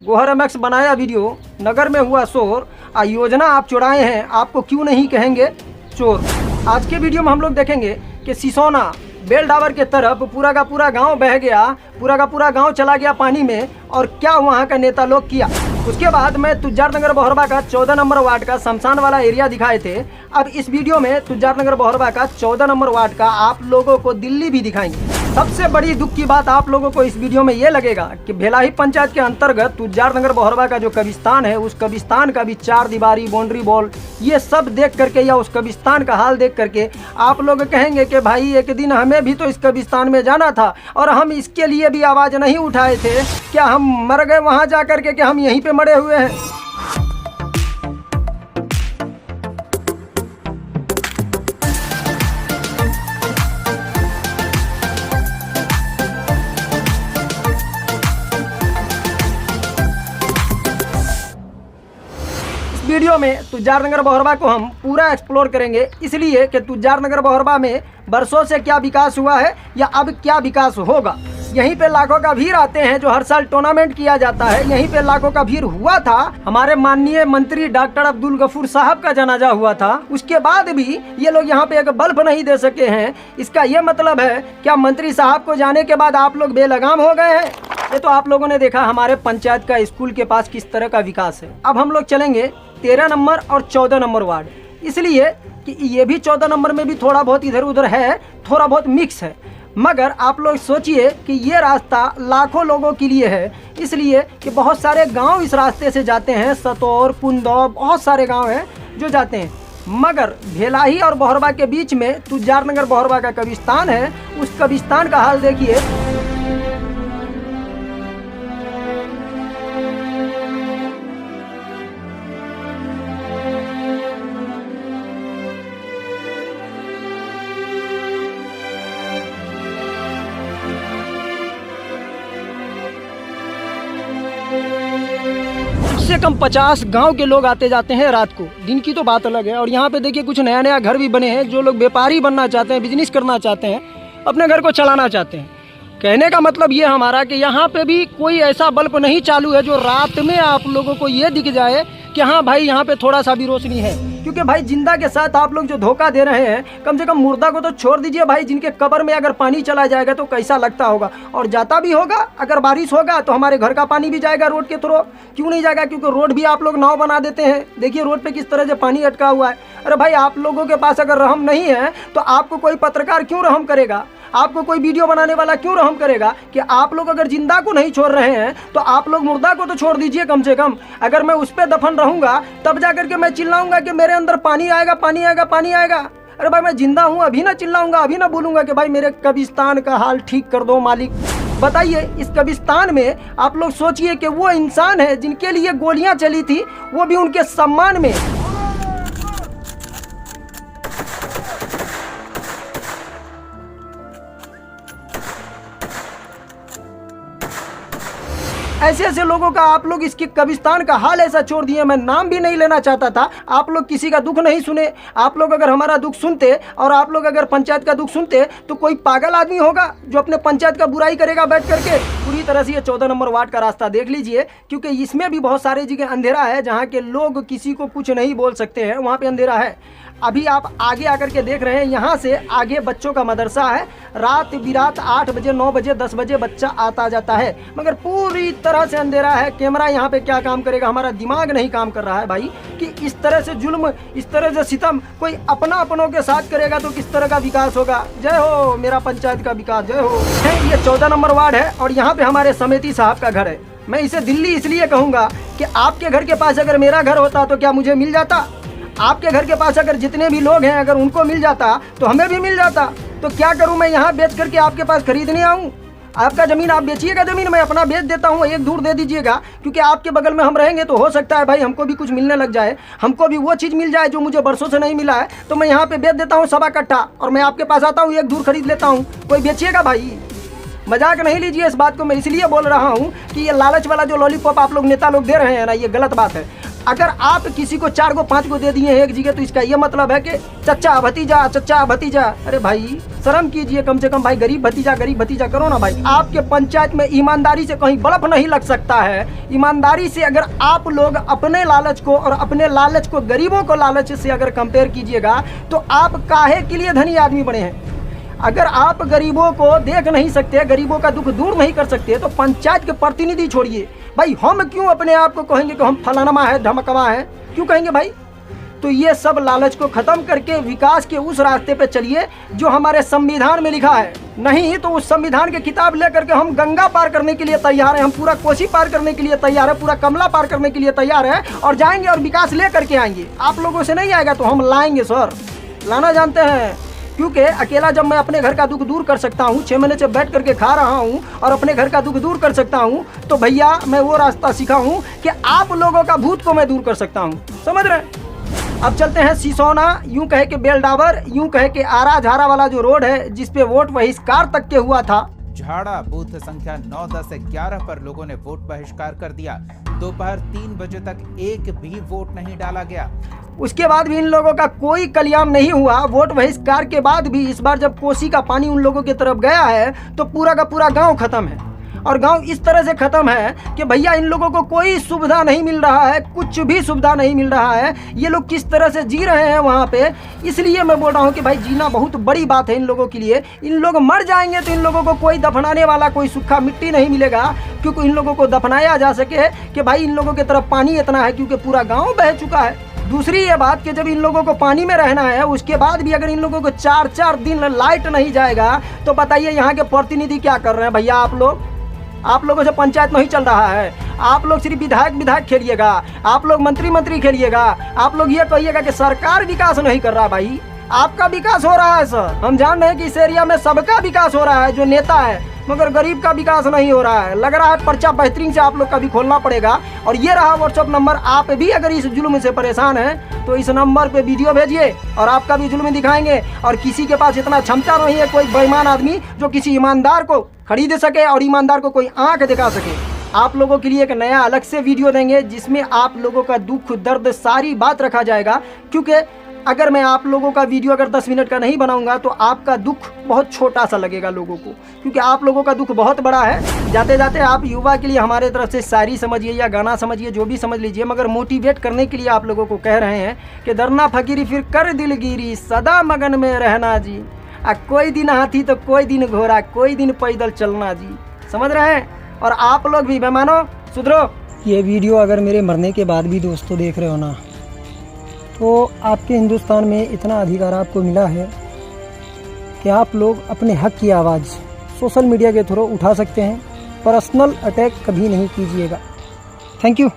Gohar MX बनाया video, नगर में हुआ शोर, योजना आप चुराए हैं, आपको क्यों नहीं कहेंगे चोर। आज के वीडियो में हम लोग देखेंगे कि सिसोना बेलडाबर के तरफ पूरा का पूरा गांव बह गया, पूरा का पूरा गांव चला गया पानी में, और क्या वहां का नेता लोग किया। उसके बाद मैं तुजारनगर नगर बहरबा का 14 नंबर वार्ड का शमशान वाला एरिया दिखाए थे। अब इस वीडियो में तुजारनगर नगर बहरबा का 14 नंबर वार्ड का आप लोगों को दिल्ली भी दिखाएंगे। सबसे बड़ी दुख की बात आप लोगों को इस वीडियो में ये लगेगा कि भेलाही पंचायत के अंतर्गत तुजारनगर नगर बहरबा का जो कब्रिस्तान है, उस कब्रिस्तान का भी 4 दीवारी, बाउंड्री वॉल, ये सब देख करके या उस कब्रिस्तान का हाल देख करके आप लोग कहेंगे कि भाई एक दिन हमें भी तो इस कब्रिस्तान में जाना था और हम इसके लिए भी आवाज़ नहीं उठाए थे। क्या हम मर गए वहाँ जा करके कि हम यहीं पे मरे हुए हैं। वीडियो में तुजारनगर नगर बहरबा को हम पूरा एक्सप्लोर करेंगे, इसलिए कि तुजारनगर नगर बहरबा में बरसों से क्या विकास हुआ है या अब क्या विकास होगा। यहीं पे लाखों का भीड़ आते हैं, जो हर साल टूर्नामेंट किया जाता है, यहीं पे लाखों का भीड़ हुआ था। हमारे माननीय मंत्री डॉक्टर अब्दुल गफूर साहब का जनाजा हुआ था, उसके बाद भी ये लोग यहाँ पे एक बल्ब नहीं दे सके हैं। इसका ये मतलब है क्या मंत्री साहब को जाने के बाद आप लोग बेलगाम हो गए हैं। ये तो आप लोगों ने देखा हमारे पंचायत का स्कूल के पास किस तरह का विकास है। अब हम लोग चलेंगे 13 नंबर और 14 नंबर वार्ड, इसलिए कि ये भी 14 नंबर में भी थोड़ा बहुत इधर उधर है, थोड़ा बहुत मिक्स है। मगर आप लोग सोचिए कि ये रास्ता लाखों लोगों के लिए है, इसलिए कि बहुत सारे गांव इस रास्ते से जाते हैं, सतौर, कुंदौ, बहुत सारे गांव हैं जो जाते हैं। मगर भेलाही और बहरबा के बीच में तुजारनगर बहरबा का कब्रिस्तान है, उस कब्रिस्तान का हाल देखिए। से कम 50 गांव के लोग आते जाते हैं रात को, दिन की तो बात अलग है। और यहाँ पे देखिए कुछ नया नया घर भी बने हैं, जो लोग व्यापारी बनना चाहते हैं, बिजनेस करना चाहते हैं, अपने घर को चलाना चाहते हैं। कहने का मतलब ये हमारा कि यहाँ पे भी कोई ऐसा बल्ब नहीं चालू है जो रात में आप लोगों को ये दिख जाए कि हाँ भाई यहाँ पे थोड़ा सा भी रोशनी है। क्योंकि भाई जिंदा के साथ आप लोग जो धोखा दे रहे हैं, कम से कम मुर्दा को तो छोड़ दीजिए भाई, जिनके कब्र में अगर पानी चला जाएगा तो कैसा लगता होगा। और जाता भी होगा, अगर बारिश होगा तो हमारे घर का पानी भी जाएगा रोड के थ्रू। क्यों नहीं जाएगा? क्योंकि रोड भी आप लोग नाव बना देते हैं। देखिए रोड पे किस तरह से पानी अटका हुआ है। अरे भाई आप लोगों के पास अगर रहम नहीं है तो आपको कोई पत्रकार क्यों रहम करेगा, आपको कोई वीडियो बनाने वाला क्यों रहम करेगा। कि आप लोग अगर जिंदा को नहीं छोड़ रहे हैं तो आप लोग मुर्दा को तो छोड़ दीजिए कम से कम। अगर मैं उस पर दफन रहूंगा तब जा करके मैं चिल्लाऊंगा कि मेरे अंदर पानी आएगा, पानी आएगा, पानी आएगा। अरे भाई मैं जिंदा हूँ, अभी ना चिल्लाऊंगा, अभी ना बोलूंगा कि भाई मेरे कब्रिस्तान का हाल ठीक कर दो मालिक। बताइए इस कब्रिस्तान में आप लोग सोचिए कि वो इंसान है जिनके लिए गोलियां चली थी, वो भी उनके सम्मान में। ऐसे ऐसे लोगों का आप लोग इसके कब्रिस्तान का हाल ऐसा छोड़ दिए। मैं नाम भी नहीं लेना चाहता था, आप लोग किसी का दुख नहीं सुने। आप लोग अगर हमारा दुख सुनते और आप लोग अगर पंचायत का दुख सुनते तो कोई पागल आदमी होगा जो अपने पंचायत का बुराई करेगा बैठ करके। पूरी तरह से ये 14 नंबर वार्ड का रास्ता देख लीजिए, क्योंकि इसमें भी बहुत सारी जगह अंधेरा है, जहाँ के लोग किसी को कुछ नहीं बोल सकते हैं, वहाँ पे अंधेरा है। अभी आप आगे आकर के देख रहे हैं, यहाँ से आगे बच्चों का मदरसा है। रात बिरात 8 बजे, 9 बजे, 10 बजे बच्चा आता जाता है, मगर पूरी तरह से अंधेरा है। कैमरा यहाँ पे क्या काम करेगा, हमारा दिमाग नहीं काम कर रहा है भाई कि इस तरह से जुल्म, इस तरह से सितम कोई अपनों के साथ करेगा तो किस तरह का विकास होगा। जय हो मेरा पंचायत का विकास, जय हो। ये 14 नंबर वार्ड है और यहाँ पे हमारे समिति साहब का घर है। मैं इसे दिल्ली इसलिए कहूँगा कि आपके घर के पास अगर मेरा घर होता तो क्या मुझे मिल जाता? आपके घर के पास अगर जितने भी लोग हैं अगर उनको मिल जाता तो हमें भी मिल जाता। तो क्या करूं मैं यहाँ बेच करके आपके पास खरीदने आऊँ? आपका ज़मीन आप बेचिएगा, ज़मीन मैं अपना बेच देता हूँ, 1 धूर दे दीजिएगा। क्योंकि आपके बगल में हम रहेंगे तो हो सकता है भाई हमको भी कुछ मिलने लग जाए, हमको भी वो चीज़ मिल जाए जो मुझे बरसों से नहीं मिला है। तो मैं यहाँ पे बेच देता हूँ 1.25 कट्ठा और मैं आपके पास आता हूँ, 1 धूर खरीद लेता हूँ। कोई बेचिएगा भाई? मजाक नहीं लीजिए इस बात को। मैं इसलिए बोल रहा हूँ कि ये लालच वाला जो लॉलीपॉप आप लोग नेता लोग दे रहे हैं ना, ये गलत बात है। अगर आप किसी को 4 गो 5 गो दे दिए हैं एक जगह, तो इसका ये मतलब है कि चचा भतीजा। अरे भाई शर्म कीजिए कम से कम भाई, गरीब भतीजा करो ना भाई। आपके पंचायत में ईमानदारी से कहीं बल्ब नहीं लग सकता है। ईमानदारी से अगर आप लोग अपने लालच को और अपने लालच को गरीबों को लालच से अगर कंपेयर कीजिएगा, तो आप काहे के लिए धनी आदमी बने हैं? अगर आप गरीबों को देख नहीं सकते, गरीबों का दुख दूर नहीं कर सकते, तो पंचायत के प्रतिनिधि छोड़िए भाई, हम क्यों अपने आप को कहेंगे कि हम फलानमा है, धमकवा है, क्यों कहेंगे भाई? तो ये सब लालच को खत्म करके विकास के उस रास्ते पे चलिए जो हमारे संविधान में लिखा है। नहीं तो उस संविधान की किताब लेकर के हम गंगा पार करने के लिए तैयार हैं, हम पूरा कोसी पार करने के लिए तैयार है, पूरा कमला पार करने के लिए तैयार है, और जाएंगे और विकास ले करके आएंगे। आप लोगों से नहीं आएगा तो हम लाएंगे सर, लाना जानते हैं। क्योंकि अकेला जब मैं अपने घर का दुख दूर कर सकता हूँ, 6 महीने से बैठ करके खा रहा हूँ और अपने घर का दुख दूर कर सकता हूँ, तो भैया मैं वो रास्ता सीखा हूँ कि आप लोगों का भूत को मैं दूर कर सकता हूँ। समझ रहे हैं? अब चलते हैं सिसोना, यूं कहे कि बेलडाबर, यूं कहे कि आरा झारा वाला जो रोड है जिसपे वोट बहिष्कार तक के हुआ था। झाड़ा बूथ संख्या 9, 10 से 11 पर लोगों ने वोट बहिष्कार कर दिया। दोपहर 3 बजे तक एक भी वोट नहीं डाला गया। उसके बाद भी इन लोगों का कोई कल्याण नहीं हुआ। वोट बहिष्कार के बाद भी इस बार जब कोसी का पानी उन लोगों की तरफ गया है, तो पूरा का पूरा गांव खत्म है। और गांव इस तरह से खत्म है कि भैया इन लोगों को कोई सुविधा नहीं मिल रहा है, कुछ भी सुविधा नहीं मिल रहा है। ये लोग किस तरह से जी रहे हैं वहाँ पे, इसलिए मैं बोल रहा हूँ कि भाई जीना बहुत बड़ी बात है इन लोगों के लिए। इन लोग मर जाएंगे तो इन लोगों को कोई दफनाने वाला, कोई सूखा मिट्टी नहीं मिलेगा, क्योंकि इन लोगों को दफनाया जा सके कि भाई इन लोगों की तरफ पानी इतना है, क्योंकि पूरा गाँव बह चुका है। दूसरी ये बात कि जब इन लोगों को पानी में रहना है, उसके बाद भी अगर इन लोगों को 4-4 दिन लाइट नहीं जाएगा, तो बताइए यहाँ के प्रतिनिधि क्या कर रहे हैं? भैया आप लोगों से पंचायत नहीं चल रहा है। आप लोग सिर्फ विधायक खेलिएगा, आप लोग मंत्री खेलिएगा, आप लोग ये कहिएगा कि सरकार विकास नहीं कर रहा। भाई आपका विकास हो रहा है सर, हम जान रहे हैं कि इस एरिया में सबका विकास हो रहा है जो नेता है, मगर गरीब का विकास नहीं हो रहा है। लग रहा है पर्चा बेहतरीन से आप लोग का भी खोलना पड़ेगा। और ये रहा व्हाट्सअप नंबर, आप भी अगर इस जुल्म से परेशान हैं तो इस नंबर पे वीडियो भेजिए और आपका भी जुल्म दिखाएंगे। और किसी के पास इतना क्षमता नहीं है, कोई बेईमान आदमी जो किसी ईमानदार को खरीद सके और ईमानदार को कोई आंख दिखा सके। आप लोगों के लिए एक नया अलग से वीडियो देंगे जिसमें आप लोगों का दुख दर्द सारी बात रखा जाएगा। क्योंकि अगर मैं आप लोगों का वीडियो अगर 10 मिनट का नहीं बनाऊंगा तो आपका दुख बहुत छोटा सा लगेगा लोगों को, क्योंकि आप लोगों का दुख बहुत बड़ा है। जाते जाते आप युवा के लिए हमारे तरफ से शायरी समझिए या गाना समझिए, जो भी समझ लीजिए, मगर मोटिवेट करने के लिए आप लोगों को कह रहे हैं कि डरना फकीरी फिर कर दिलगिरी, सदा मगन में रहना जी। कोई दिन हाथी तो कोई दिन घोड़ा, कोई दिन पैदल चलना जी। समझ रहे हैं? और आप लोग भी बेमानो सुधरो। ये वीडियो अगर मेरे मरने के बाद भी दोस्तों देख रहे हो ना, तो आपके हिंदुस्तान में इतना अधिकार आपको मिला है कि आप लोग अपने हक की आवाज़ सोशल मीडिया के थ्रू उठा सकते हैं। पर्सनल अटैक कभी नहीं कीजिएगा। Thank you.